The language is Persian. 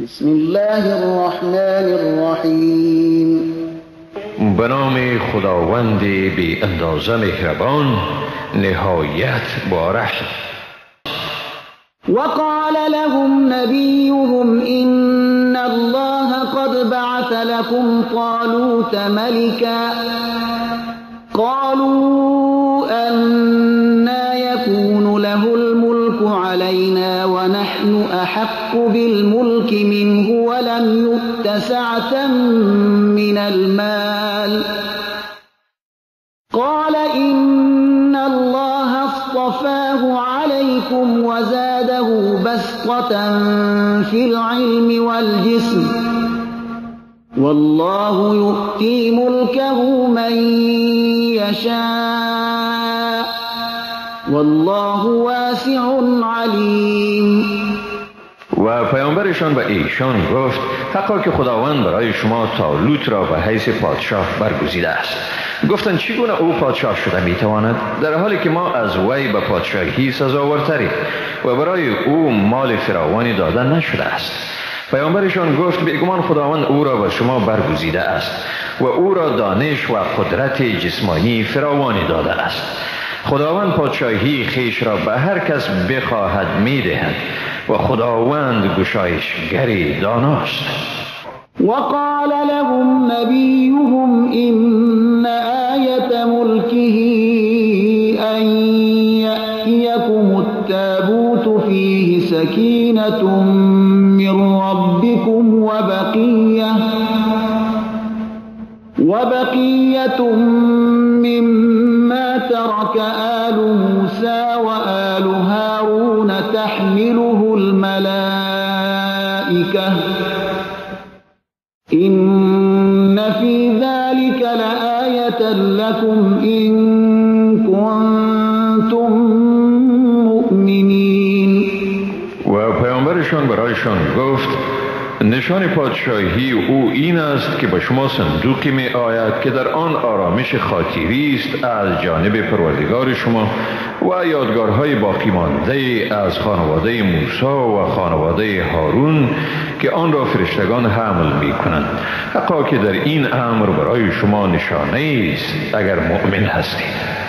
بسم الله الرحمن الرحیم. به نام خداوند بی اندازه مهربان نهایت بارش. وقال لهم نبيهم إن الله قد بعث لكم طالوت ملكا قالوا أنى يكون له الملك علينا ونحن أحق بالملك منه ولم يؤت سعة من المال قال إن الله اصطفاه عليكم وزاده بسطة في العلم والجسم والله يؤتي ملكه من يشاء والله واسع علیم. و پیامبرشان به ایشان گفت حقا که خداوند برای شما طالوت را به حیث پادشاه برگزیده است. گفتند چگونه او پادشاه شده میتواند در حالی که ما از وی به پادشاهی سزاورتریم و برای او مال فراوانی داده نشده است. پیامبرشان گفت بیگمان خداوند او را به شما برگزیده است و او را دانش و قدرت جسمانی فراوانی داده است. خداوند پادشاهی خیش را به هر کس بخواهد میدهد و خداوند گشایشگری داناست. وقال لهم نبيهم إن آية ملكه أن يأتيكم التابوت فيه سكينة من ربكم وبقية مما ترك آل موسى وآل هارون تحمله الملائكة إن في ذلك لآية لكم إن كنتم مؤمنین. و پیامبرشان برایشان گفت نشان پادشاهی او این است که به شما صندوقی می آید که در آن آرامش خاطری است از جانب پروردگار شما و یادگارهای باقی مانده از خانواده موسی و خانواده هارون که آن را فرشتگان حمل می کنند. حقا که در این امر برای شما نشانه است اگر مؤمن هستید.